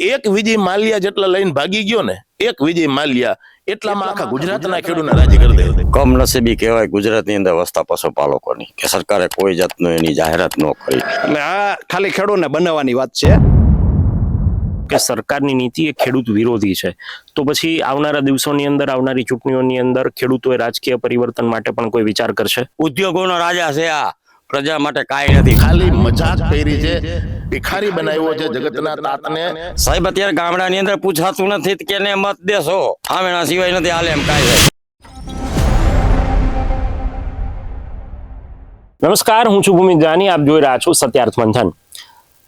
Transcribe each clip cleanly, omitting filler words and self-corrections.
એક વિજય માલ્યા જેટલા લઈને ભાગી ગયો ને, એક વિજય માલ્યા એટલામાં આખા ગુજરાતના ખેડૂતને રાજી કરી દે. કમનસીબી કહેવાય ગુજરાતની અંદર વસતા પશુપાલકોની કે સરકારે કોઈ જાતનું એની જાહેરાત ન કરી. એટલે આ ખાલી ખેડૂતને બનાવવાની વાત છે કે સરકારની નીતિ એ ખેડૂત વિરોધી છે. તો પછી આવનારા દિવસોની અંદર, આવનારી ચૂંટણીઓની અંદર ખેડૂતોએ રાજકીય પરિવર્તન માટે પણ કોઈ વિચાર કરશે? ઉદ્યોગોનો રાજા છે આ, પ્રજા માટે કાંઈ નથી. ખાલી મજાક કરી છે, ભિખારી બનાવ્યો છે જગતના તાતને. સાહેબ અત્યારે ગામડાની અંદર પૂછાતું નથી કે એને મત દેશો, આમેના સિવાય નથી હાલે એમ કાંઈ. નમસ્કાર, હું છું ભૂમિ જાની, આપ જોઈ રહ્યા છો સત્યાર્થ મંથન.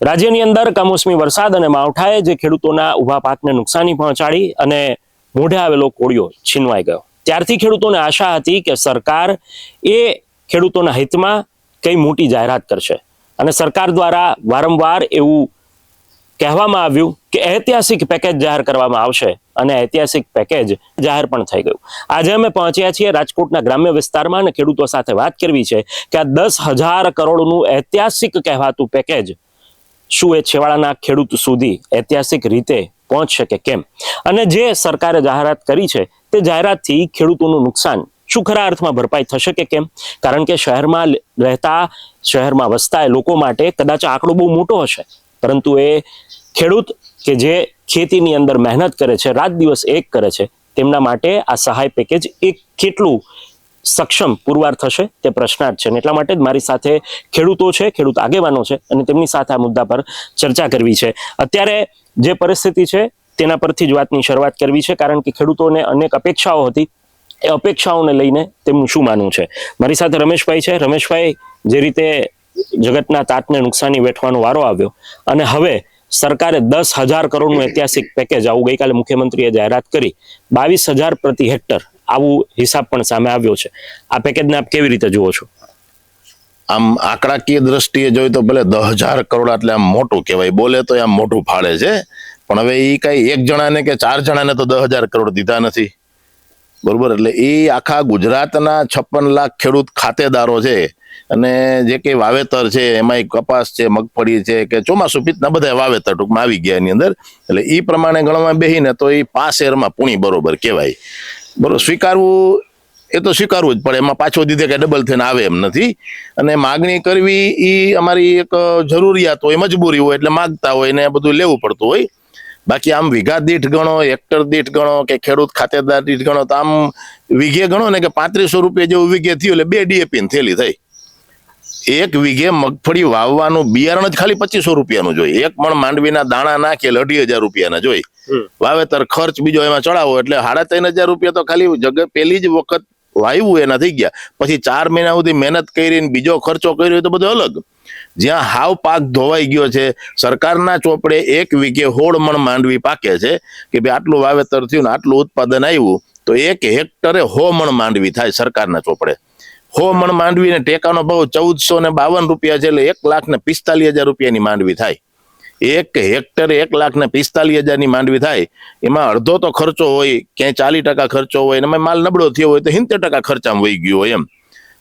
રાજ્યની અંદર કમોસમી વરસાદ અને માવઠાએ જે ખેડૂતોના ઉભા પાકને નુકસાની પહોંચાડી અને મોઢે આવેલો કોળિયો છીનવાઈ ગયો, ત્યારથી ખેડૂતોને આશા હતી કે સરકાર એ ખેડૂતોના હિતમાં કઈ મોટી જાહેરાત કરશે. અને સરકાર દ્વારા વારંવાર એવું કહેવામાં આવ્યું કે ઐતિહાસિક પેકેજ જાહેર કરવામાં આવશે, અને ઐતિહાસિક પેકેજ જાહેર પણ થઈ ગયું. આજે અમે પહોંચ્યા છીએ રાજકોટના ગ્રામ્ય વિસ્તારમાં અને ખેડૂતો સાથે વાત કરવી છે કે આ 10,000 કરોડનું ઐતિહાસિક કહેવાતું પેકેજ શું એ છેવાડાના ખેડૂત સુધી ઐતિહાસિક રીતે પહોંચશે કે કેમ, અને જે સરકારે જાહેરાત કરી છે તે જાહેરાતથી ખેડૂતોનું નુકસાન શું ખરા અર્થમાં ભરપાઈ થશે કે કેમ? કારણ કે શહેરમાં રહેતા, શહેરમાં વસતા લોકો માટે કદાચ આંકડો બહુ મોટો હશે, પરંતુ એ ખેડૂત કે જે ખેતીની અંદર મહેનત કરે છે, રાત દિવસ એક કરે છે, તેમના માટે આ સહાય પેકેજ એક કેટલું સક્ષમ પુરવાર થશે તે પ્રશ્નાર્થ છે. એટલા માટે જ મારી સાથે ખેડૂતો છે, ખેડૂત આગેવાનો છે, અને તેમની સાથે આ મુદ્દા પર ચર્ચા કરવી છે. અત્યારે જે પરિસ્થિતિ છે તેના પરથી જ વાતની શરૂઆત કરવી છે, કારણ કે ખેડૂતોને અનેક અપેક્ષાઓ હતી. એ અપેક્ષાઓને લઈને તેમનું શું માનવું છે? મારી સાથે રમેશભાઈ છે. રમેશભાઈ, જે રીતે જગતના તાતને નુકસાની વેઠવાનો વારો આવ્યો અને હવે સરકારે 10,000 કરોડનું ઐતિહાસિક પેકેજ, આવું ગઈકાલે મુખ્યમંત્રીએ જાહેરાત કરી, 22,000 પ્રતિ હેક્ટર આવું હિસાબ પણ સામે આવ્યો છે. આ પેકેજને આપ કેવી રીતે જુઓ છો? આમ આંકડાકીય દ્રષ્ટિએ જોઈએ તો ભલે 10,000 કરોડ એટલે આમ મોટું કહેવાય, બોલે તો આમ મોટું ફાળે છે, પણ હવે એ કઈ એક જણાને કે 4 જણાને તો 10,000 કરોડ દીધા નથી, બરોબર? એટલે એ આખા ગુજરાતના 56 લાખ ખેડૂત ખાતેદારો છે, અને જે કઈ વાવેતર છે એમાં કપાસ છે, મગફળી છે કે ચોમાસું પિત્તના બધા વાવેતર ટૂંકમાં આવી ગયા એની અંદર. એટલે એ પ્રમાણે ગણવા બેહીને તો એ 5 શેરમાં પૂણી બરોબર કહેવાય. બરોબર, સ્વીકારવું એ તો સ્વીકારવું જ પડે, એમાં પાછો દીધે કે ડબલ થઈને આવે એમ નથી. અને માગણી કરવી એ અમારી એક જરૂરિયાત હોય, મજબૂરી હોય, એટલે માગતા હોય ને બધું લેવું પડતું હોય. બાકી આમ વીઘા દીઠ ગણો, હેક્ટર દીઠ ગણો કે ખેડૂત ખાતેદાર દીઠ ગણો તો આમ વીઘે ગણો ને કે 3500 રૂપિયા જેવું વીઘે થયું એટલે 2 DAP ની થેલી થઈ. એક વીઘે મગફળી વાવવાનું બિયારણ જ ખાલી 2500 રૂપિયાનું જોઈએ. એક મણ માંડવીના દાણા નાખે એટલે 2,500 રૂપિયાના જોઈએ. વાવેતર ખર્ચ બીજો એમાં ચડાવો એટલે 3,500 રૂપિયા તો ખાલી જગત પેલી જ વખત વાવ્યું એના થઈ ગયા. પછી 4 મહિના સુધી મહેનત કરીને બીજો ખર્ચો કર્યો તો બધું અલગ. જ્યાં હાવ પાક ધોવાઈ ગયો છે, સરકારના ચોપડે એક વીઘે 16 મણ માંડવી પાકે છે કે ભાઈ આટલું વાવેતર થયું ને આટલું ઉત્પાદન આવ્યું, તો 1 હેક્ટરે 100 મણ માંડવી થાય સરકારના ચોપડે. 100 મણ માંડવીને ટેકાનો ભાવ 1,452 રૂપિયા છે, એટલે 1,45,000 રૂપિયાની માંડવી થાય. 1 હેક્ટરે 1,45,000 ની માંડવી થાય. એમાં અડધો તો ખર્ચો હોય, ક્યાંય 40% ખર્ચો હોય, એમાં માલ નબળો થયો હોય તો 70% ખર્ચામાં વહી ગયો હોય એમ.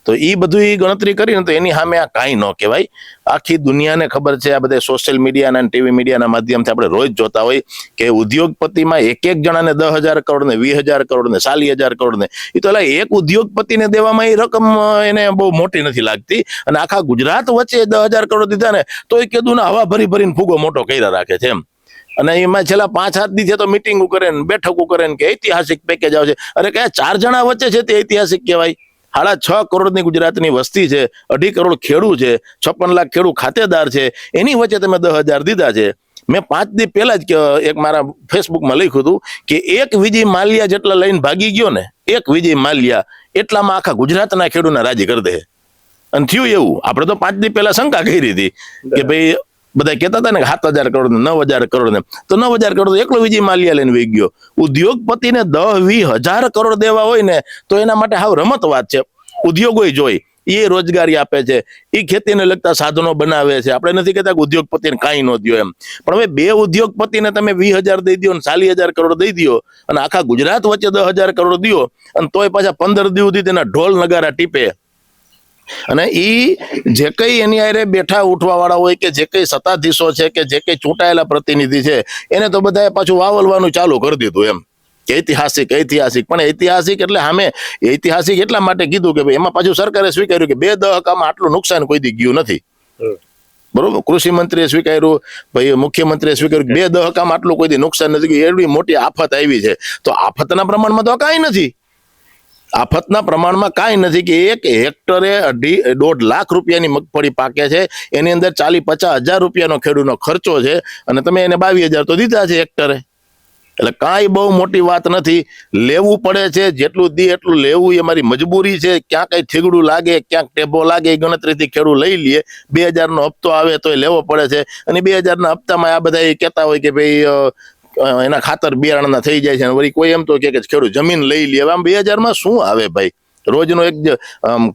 તો એ બધું ગણતરી કરીને તો એની સામે આ કાંઈ ન કહેવાય. આખી દુનિયાને ખબર છે, આ બધા સોશિયલ મીડિયાના ટીવી મીડિયાના માધ્યમથી આપણે રોજ જોતા હોય કે ઉદ્યોગપતિમાં એક જણાને 10,000 કરોડ ને 20,000 કરોડ ને 40,000 કરોડ ને, એ તો એક ઉદ્યોગપતિને દેવામાં એ રકમ એને બહુ મોટી નથી લાગતી. અને આખા ગુજરાત વચ્ચે 10,000 કરોડ દીધા ને તો એ કીધું ને હવા ભરીને ફૂગો મોટો કર્યા રાખે છે એમ. અને એમાં છેલ્લા 5-7 દિવસે તો મિટિંગો કરે ને, બેઠકો કરે ને કે ઐતિહાસિક પેકેજ આવશે. અરે કયા 4 જણા વચ્ચે છે તે ઐતિહાસિક કહેવાય? 6.5 કરોડની ગુજરાતની વસ્તી છે, 2.5 કરોડ ખેડૂત છે, 56 લાખ ખેડૂત ખાતેદાર છે, એની વચ્ચે તમે 10,000 દીધા છે. મેં 5 દિવસ પહેલા જ એક મારા ફેસબુકમાં લખ્યું હતું કે એક વિજય માલ્યા જેટલા લઈને ભાગી ગયો ને, એક વિજય માલ્યા એટલામાં આખા ગુજરાતના ખેડૂતને રાજી કરી દે. અને થયું એવું. આપણે તો 5 દિવસ પહેલા શંકા કરી હતી કે ભાઈ બધા કહેતા હતા ને 7,000 કરોડ ને 9,000 કરોડ ને, તો 9,000 કરોડ એકલો વિજય માલ્યા લઈને વહી ગયો. ઉદ્યોગપતિને 10-20 હજાર કરોડ દેવા હોય ને તો એના માટે હાવ રમત વાત છે. ઉદ્યોગો જોઈ, એ રોજગારી આપે છે, એ ખેતીને લગતા સાધનો બનાવે છે. આપણે નથી કહેતા કે ઉદ્યોગપતિને કાંઈ ન દો એમ, પણ હવે 2 ઉદ્યોગપતિને તમે 20,000 દઈ દો ને 40,000 કરોડ દઈ દો અને આખા ગુજરાત વચ્ચે 10,000 કરોડ દો, અને તોય પાછા 15 દિવસ સુધી તેના ઢોલ નગારા ટીપે અને ઈ જે કઈ એની હારે બેઠા ઉઠવા વાળા હોય કે જે કઈ સત્તાધીશો છે કે જે કઈ ચૂંટાયેલા પ્રતિનિધિ છે એને તો બધાએ પાછું વાવલવાનું ચાલુ કરી દીધું એમ કે ઐતિહાસિક પણ ઐતિહાસિક એટલે સામે ઐતિહાસિક એટલા માટે કીધું કે ભાઈ એમાં પાછું સરકારે સ્વીકાર્યું કે 2 દહકામાં આટલું નુકસાન કોઈ દી ગયું નથી. બરોબર, કૃષિ મંત્રીએ સ્વીકાર્યું, ભાઈ મુખ્યમંત્રીએ સ્વીકાર્યું, 2 દહકામાં આટલું કોઈ દી નુકસાન નથી ગયું. એવી મોટી આફત આવી છે તો આફતના પ્રમાણમાં તો કાંઈ નથી. આફતના પ્રમાણમાં કાંઈ નથી કે 1 હેક્ટરે 1.5 લાખ રૂપિયાની મગફળી પાકે છે, એની અંદર 40-50 હજાર રૂપિયાનો ખેડૂતનો ખર્ચો છે અને તમે એને 22,000 તો દીધા છે હેક્ટરે. એટલે કાંઈ બહુ મોટી વાત નથી. લેવું પડે છે, જેટલું દી એટલું લેવું એ અમારી મજબૂરી છે. ક્યાં કઈ ઠીગડું લાગે, ક્યાંક ટેબો લાગે, એ ગણતરીથી ખેડૂત લઈ લઈએ. 2,000 નો હપ્તો આવે તો લેવો પડે છે અને 2,000 ના હપ્તામાં આ બધા એ કહેતા હોય કે ભાઈ એના ખાતર બિયારણના થઈ જાય છે. વળી કોઈ એમ તો કે ખેડૂત જમીન લઈ લે. આમ 2,000 માં શું આવે ભાઈ? રોજનો એક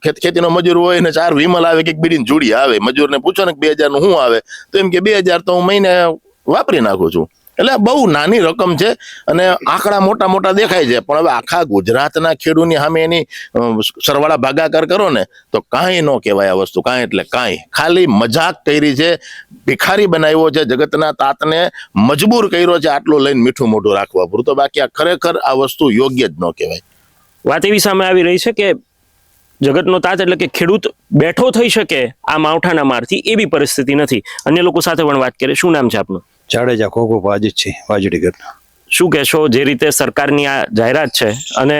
ખેતીનો મજૂર હોય ને 4 વિમલ આવે કે બીડીને જોડી આવે. મજૂરને પૂછો ને 2,000 નું શું આવે તો એમ કે 2,000 તો હું મહિને વાપરી નાખું છું. એટલે બહુ નાની રકમ છે અને આંકડા મોટા મોટા દેખાય છે પણ હવે આખા ગુજરાતના ખેડૂતની સામે એની સરવાળા ભાગાકાર કરો ને તો કાંઈ ન કહેવાય આ વસ્તુ. કાંઈ એટલે કાંઈ, ખાલી મજાક કરી છે, ભિખારી બનાવ્યો છે, જગતના તાતને મજબૂર કર્યો છે આટલું લઈને મીઠું મોઢું રાખવા પૂરતો. બાકી આ ખરેખર આ વસ્તુ યોગ્ય જ ન કહેવાય. વાત એવી સામે આવી રહી છે કે જગતનો તાત એટલે કે ખેડૂત બેઠો થઈ શકે આ માવઠાના મારથી એવી પરિસ્થિતિ નથી. અન્ય લોકો સાથે પણ વાત કરીએ. શું નામ છે આપનું? જાડેજા ખોખો અજીતસિંહ, વાજડી ઘરના. શું કહેશો, જે રીતે સરકારની આ જાહેરાત છે અને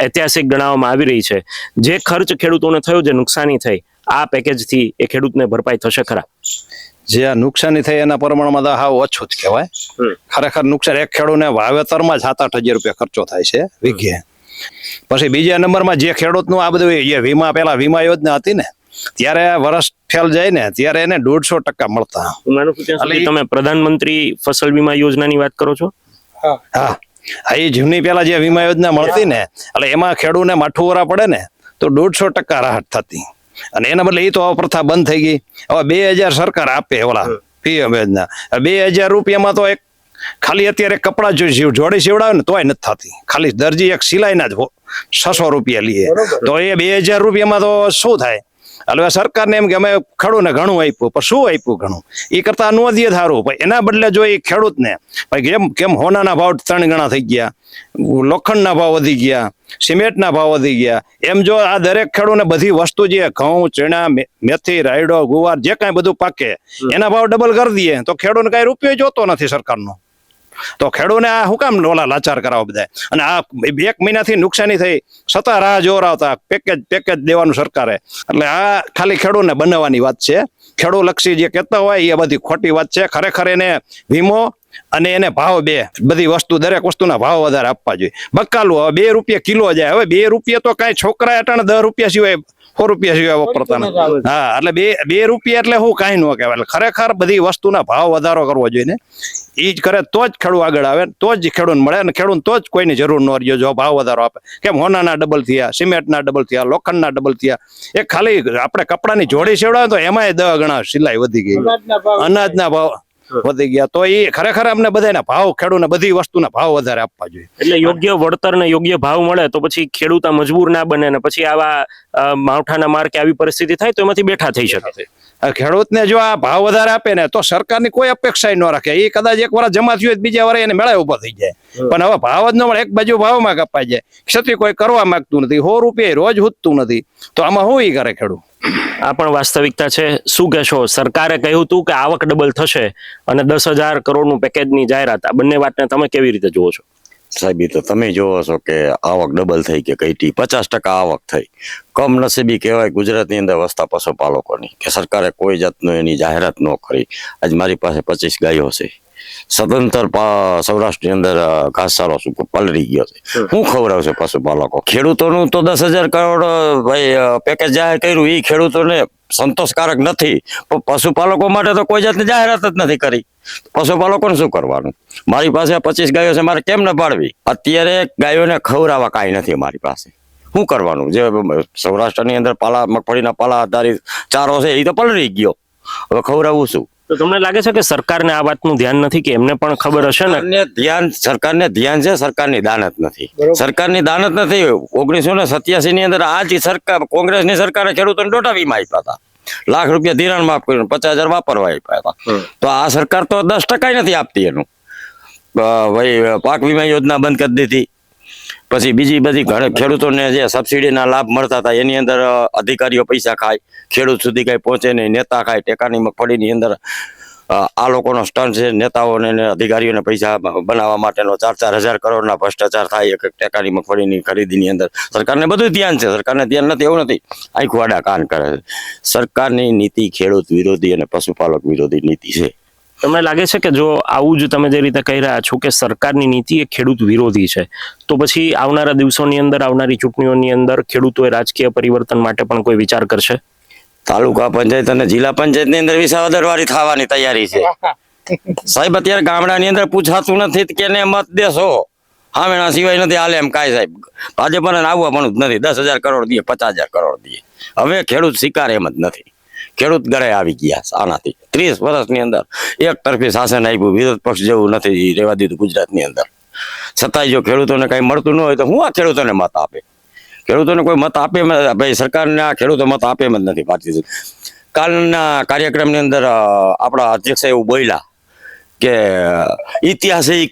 ઐતિહાસિક ગણાવવામાં આવી રહી છે, જે ખર્ચ ખેડૂતોને થયો, જે નુકસાની થઈ, આ પેકેજથી એ ખેડૂતને ભરપાઈ થશે ખરા? જે આ નુકસાની થઈ એના પ્રમાણમાં તો હાવ ઓછું જ કહેવાય. ખરેખર નુકસાન એક ખેડૂતને વાવેતરમાં જ 7-8 હજાર રૂપિયા ખર્ચો થાય છે વીઘે. પછી બીજા નંબરમાં જે ખેડૂતનું આ બધું જે પેલા વીમા યોજના હતી ને ત્યારે વર્ષ ફેલ જાય ને ત્યારે એને 150% મળતા. તમે પ્રધાનમંત્રી ફસલ વીમા યોજનાની વાત કરો છો? હા, એ જૂની પેલા જે વીમા યોજના મળતી ને એટલે એમાં ખેડૂતને માઠું વરા પડે ને તો 150% રાહત થતી અને એના બદલે એ તો પ્રથા બંધ થઈ ગઈ. હવે 2,000 સરકાર આપે ઓલા પીએમ યોજના. 2,000 રૂપિયામાં તો એક ખાલી અત્યારે કપડા જોડી સીવડાવે ને તોય નથી થતી. ખાલી દરજી એક સિલાઈના જ 600 રૂપિયા લઈએ તો એ 2,000 રૂપિયામાં તો શું થાય? એટલે સરકારને એમ કે અમે ખેડૂતને ઘણું આપ્યું પણ શું આપ્યું ઘણું એ કરતા ન દે સારું. ભાઈ એના બદલે જો એ ખેડૂતને ભાઈ કેમ હોનાના ભાવ 3 ગણા થઈ ગયા, લોખંડના ભાવ વધી ગયા, સિમેન્ટના ભાવ વધી ગયા, એમ જો આ દરેક ખેડૂતને બધી વસ્તુ જે ઘઉં, ચણા, મેથી, રાયડો, ગુવાર જે કાંઈ બધું પાકે એના ભાવ ડબલ કરી દઈએ તો ખેડૂતને કાંઈ રૂપિયો જોતો નથી સરકારનો. તો ખેડૂતને આ શું કામ ઓલા લાચાર કરાવો બધા? અને આ 1 મહિનાથી નુકસાની થઈ છતાં રાહ જોવરાવતા પેકેજ દેવાનું સરકારે. એટલે આ ખાલી ખેડૂતને બનાવવાની વાત છે. ખેડૂત લક્ષી જે કહેતા હોય એ બધી ખોટી વાત છે. ખરેખર એને વીમો અને એને ભાવ બધી વસ્તુ દરેક વસ્તુના ભાવ વધારે આપવા જોઈએ. બકાલું હવે 2 રૂપિયા કિલો જાય. હવે 2 રૂપિયા તો કાંઈ છોકરા અટાણે 10 રૂપિયા સિવાય 100 રૂપિયા સિવાય વાપરતા નથી. હા, એટલે 2 રૂપિયા એટલે શું કાંઈ ન કહેવાય. એટલે ખરેખર બધી વસ્તુના ભાવ વધારો કરવો જોઈએ ને એ જ કરે તો જ ખેડૂત આગળ આવે, તો જ ખેડૂત મળે અને ખેડૂત તો જ કોઈની જરૂર ન રહે જો ભાવ વધારો આપે. કેમ હોનાના ડબલ થયા, સિમેન્ટના ડબલ થયા, લોખંડના ડબલ થયા. એ ખાલી આપણે કપડાની જોડી સેવડાવે તો એમાંય 10 ગણા સિલાઈ વધી ગઈ, અનાજના ભાવ વધી ગયા. તો એ ખરેખર અમને બધાના ભાવ ખેડૂતને બધી વસ્તુના ભાવ વધારે આપવા જોઈએ. એટલે યોગ્ય વળતર ને યોગ્ય ભાવ મળે તો પછી ખેડૂત આ મજબૂર ના બને ને પછી આવા માવઠાના માર કે આવી પરિસ્થિતિ થાય તો એમાંથી બેઠા થઈ શકે. ખેડૂતને જો આ ભાવ વધારે આપે ને તો સરકારની કોઈ અપેક્ષા ન રાખે. એ કદાચ એક વાર જમા થયું બીજા વાર એને મેળા ઉભા થઈ જાય. પણ હવે ભાવ જ ન મળે, એક બાજુ ભાવમાં કપાઈ જાય, ક્ષતિ કોઈ કરવા માંગતું નથી, 100 રૂપિયા રોજ હૂતતું નથી, તો આમાં શું ઈ કરે ખેડૂત? આ પણ વાસ્તવિકતા છે. શું કહેશો, સરકારે કહ્યું હતું કે આવક ડબલ થશે અને 10,000 કરોડનું પેકેજની જાહેરાત, આ બંને વાતને તમે કેવી રીતે જુઓ છો? સાહેબ, તો તમે જોવો છો કે આવક ડબલ થઈ કે કઈ 50% આવક થઈ. કમનસીબી કહેવાય ગુજરાતની અંદર વસતા પશુપાલકોની કે સરકારે કોઈ જાતનું એની જાહેરાત ન કરી. આજ મારી પાસે 25 ગાયો છે. સદંતર સૌરાષ્ટ્રની અંદર ઘાસચારો પલળી ગયો છે. શું ખવડાવશે પશુપાલકો? ખેડૂતોનું તો 10,000 કરોડ ભાઈ પેકેજ જાહેર કર્યું એ ખેડૂતોને સંતોષકારક નથી. પણ પશુપાલકો માટે તો કોઈ જાતની જાહેરાત જ નથી કરી. પશુપાલકોને શું કરવાનું? મારી પાસે 25 ગાયો છે, મારે કેમ ન પાડવી? અત્યારે ગાયોને ખવડાવવા કાંઈ નથી મારી પાસે. શું કરવાનું? જે સૌરાષ્ટ્રની અંદર મગફળીના પાલા આધારિત ચારો છે એ તો પલળી ગયો, હવે ખવડાવવું શું? તો તમને લાગે છે કે સરકારને આ વાતનું ધ્યાન નથી કે એમને પણ ખબર હશે ને? સરકારને ધ્યાન છે, સરકારની દાનત નથી. સરકારની દાનત નથી. 1987 ની અંદર આ જ સરકાર, કોંગ્રેસની સરકારે ખેડૂતોને દોઢા વીમા આપ્યા હતા, લાખ રૂપિયા ધિરાણ માફ કરીને 50,000 વાપરવા આપ્યા હતા. તો આ સરકાર તો 10% નથી આપતી એનું. ભાઈ પાક વીમા યોજના બંધ કરી દીધી. પછી બીજી બધી ખેડૂતોને જે સબસિડીના લાભ મળતા હતા એની અંદર અધિકારીઓ પૈસા ખાય, ખેડૂત સુધી કઈ પહોંચે નહીં, નેતા ખાય. ટેકાની મગફળીની અંદર આ લોકોનો સ્ટન્ટ છે, નેતાઓને ને અધિકારીઓને પૈસા બનાવવા માટેનો 4,000 કરોડના ભ્રષ્ટાચાર થાય એક ટેકાની મગફળીની ખરીદીની અંદર. સરકારને બધું ધ્યાન છે, સરકારને ધ્યાન નથી એવું નથી, આંખું આડા કાન કરે છે. સરકારની નીતિ ખેડૂત વિરોધી અને પશુપાલક વિરોધી નીતિ છે. તમને લાગે છે કે જો આવું જ તમે જે રીતે કહી રહ્યા છો કે સરકારની નીતિ એ ખેડૂત વિરોધી છે, તો પછી આવનારા દિવસોની અંદર, આવનારી ચૂંટણીઓની અંદર ખેડૂતોએ રાજકીય પરિવર્તન માટે પણ કોઈ વિચાર કરશે? તાલુકા પંચાયત અને જિલ્લા પંચાયતની અંદર વિસાવદરવાળી થવાની તૈયારી છે. સાહેબ અત્યારે ગામડાની અંદર પૂછાતું નથી કે કેને મત દેશો, હામેણા સિવાય નથી હાલે એમ કાંઈ. સાહેબ ભાજપને આવવા પણ જ નથી. 10,000 કરોડ દે, 50,000 કરોડ દે. હવે ખેડૂત સ્વીકાર એમ જ નથી. ખેડૂત ઘરે આવી ગયા આનાથી. 30 વર્ષની અંદર એક તરફી શાસન આપ્યું, વિરોધ પક્ષ જેવું નથી રહેવા દીધું ગુજરાતની અંદર. છતાંય જો ખેડૂતોને કઈ મળતું ન હોય તો હું આ ખેડૂતોને મત આપે? ખેડૂતોને કોઈ મત આપે ભાઈ? સરકારને આ ખેડૂતો મત આપે એમ જ નથી. ભારતીય કાલના કાર્યક્રમની અંદર આપણા અધ્યક્ષ એવું બોલ્યા કે ઐતિહાસિક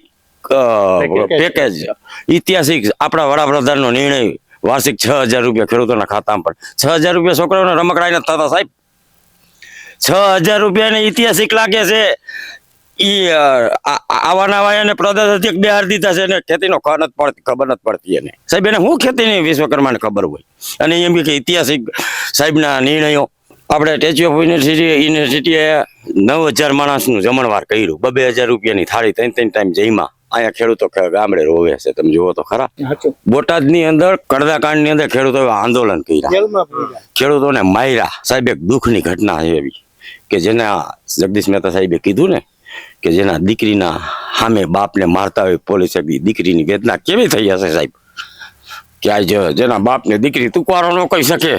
પેકેજ, ઐતિહાસિક આપણા વડાપ્રધાનનો નિર્ણય, વાર્ષિક 6,000 રૂપિયા ખેડૂતોના ખાતામાં. પણ 6,000 રૂપિયા છોકરાઓને રમકડાઈ નથી થતા સાહેબ. 6,000 રૂપિયાને ઐતિહાસિક લાગે છે. ઈ આવાના વાયાને પ્રદેશ અધ્યક્ષ બિહાર દીધા છે ને ખેતીનો ખબર નથી પડતી એને. સાહેબ એને હું ખેતીની વિશ્વકર્માને ખબર હોય? અને એમ કે ઐતિહાસિક સાહેબના નિર્ણયો. આપણે સ્ટેચ્યુ ઓફ યુનિવર્સિટીએ 9,000 માણસનું જમણવાર કર્યું, 2,000 રૂપિયાની થાળી 3 ટાઈમ જઈમાં. અહીંયા ખેડૂતો ગામડે રોવે છે, તમે જુઓ તો ખરા. બોટાદની અંદર કડદાકાંડની અંદર ખેડૂતોએ આંદોલન કર્યા, ખેડૂતોને માર્યા. સાહેબ એક દુઃખની ઘટના છે એવી કે જેના જગદીશ મહેતા સાહેબે કીધું ને કે જેના દીકરીના સામે બાપને મારતા હોય પોલીસ, દીકરીની વેદના કેવી થઈ હશે સાહેબ? કે આજ જેના બાપને દીકરી તુકવારો ન કહી શકે,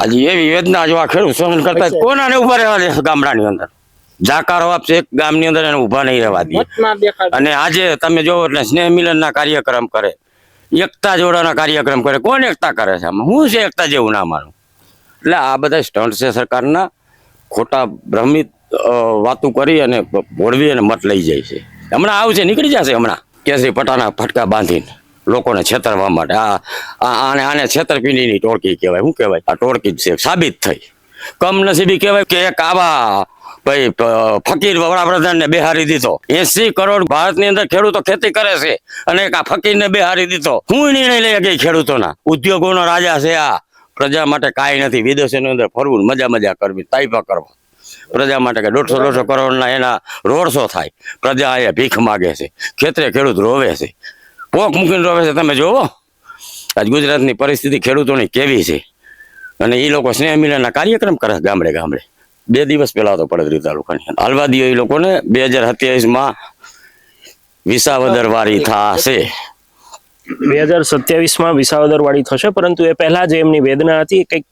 આજે એવી વેદના જો આ ખેડૂત સહન કરતા કોનાને ઉભા રહેવા દે? ગામડાની અંદર જાકારો આપશે, એક ગામની અંદર એને ઉભા નહીં રહેવા દે. અને આજે તમે જોવો એટલે સ્નેહ મિલનના કાર્યક્રમ કરે, એકતા જોડાના કાર્યક્રમ કરે. કોણ એકતા કરે છે આમાં? હું છે એકતા જેવું ના માનું? એટલે આ બધા સ્ટન્ટ છે સરકારના. ખોટા ભ્રમિત વાતું કરી અને ભોળવી અને મત લઈ જાય છે. હમણાં આવશે, નીકળી જશે હમણાં કેસરી પટાના ફટકા બાંધીને લોકોને છેતરવા માટે. આને છેતરપિંડીની ટોળકી કહેવાય. શું કહેવાય? આ ટોળકી જ છે, સાબિત થઈ. કમનસીબી કહેવાય કે એક આવા ભાઈ ફકીર વડાપ્રધાનને બેહારી દીધો. 80 કરોડ ભારતની અંદર ખેડૂતો ખેતી કરે છે અને એક આ ફકીરને બેહારી દીધો. હું નિર્ણય લઈ ગઈ ખેડૂતોના? ઉદ્યોગોનો રાજા છે આ. પ્રજા માટે કાંઈ નથી. વિદેશોની અંદર ફરવું, મજા કરવી, તાઇફા કરવા. પ્રજા માટે કે 150 કરોડના એના રોડ શો થાય. પ્રજા અહીંયા ભીખ માગે છે, ખેતરે ખેડૂત રોવે છે, પોક મૂકીને રોવે છે. તમે જોવો આજ ગુજરાતની પરિસ્થિતિ ખેડૂતોની કેવી છે. અને એ લોકો સ્નેહ મિલનના કાર્યક્રમ કરે ગામડે ગામડે. 2 દિવસ પહેલા તો પડદરી તાલુકાની હાલવા દો એ લોકોને. 2027માં વિસાવદરવાળી થશે. 2027માં વિસાવદરવાળી થશે, પરંતુ એ પહેલા જે એમની વેદના હતી કંઈક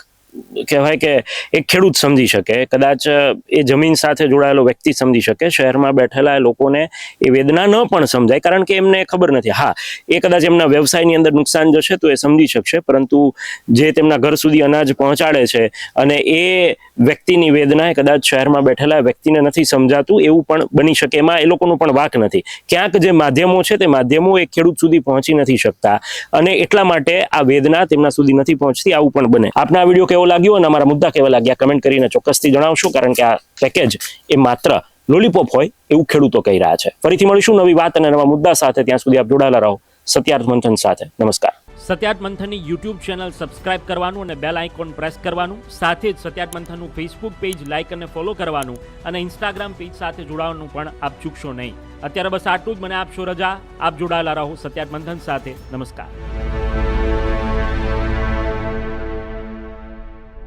કહેવાય કે એક ખેડૂત સમજી શકે, કદાચ એ જમીન સાથે જોડાયેલો વ્યક્તિ સમજી શકે. શહેરમાં બેઠેલા લોકોને એ વેદના ન પણ સમજાય, કારણ કે એમને ખબર નથી. હા, એ કદાચ એમના વ્યવસાયની અંદર નુકસાન જશે તો એ સમજી શકશે, પરંતુ જે તેમના ઘર સુધી અનાજ પહોંચાડે છે અને એ વ્યક્તિની વેદના કદાચ શહેરમાં બેઠેલા વ્યક્તિને નથી સમજાતું, એવું પણ બની શકે. એમાં એ લોકોનું પણ વાંક નથી. ક્યાંક જે માધ્યમો છે તે માધ્યમો એ ખેડૂત સુધી પહોંચી નથી શકતા અને એટલા માટે આ વેદના તેમના સુધી નથી પહોંચતી. આવું પણ બને. આપના આ વિડીયો કેવો લાગ્યો અને અમારા મુદ્દા કેવા લાગ્યા કમેન્ટ કરીને ચોક્કસથી જણાવશો, કારણ કે આ પેકેજ એ માત્ર લોલીપોપ હોય એવું ખેડૂતો કહી રહ્યા છે. ફરીથી મળીશું નવી વાત અને નવા મુદ્દા સાથે. ત્યાં સુધી આપ જોડાયેલા રહો સત્યાર્થ મંથન સાથે. નમસ્કાર. સત્યાર્થ મંથનની યુટ્યુબ ચેનલ સબસ્ક્રાઇબ કરવાનું અને બેલ આઇકોન પ્રેસ કરવાનું, સાથે જ સત્યાર્થ મંથનનું ફેસબુક પેજ લાઇક અને ફોલો કરવાનું અને ઇન્સ્ટાગ્રામ પેજ સાથે જોડાવાનું પણ આપ ચૂકશો નહીં. અત્યારે બસ આટલું જ. મને આપશો રજા. આપ જોડાયેલા રહો સત્યાર્થ મંથન સાથે. નમસ્કાર.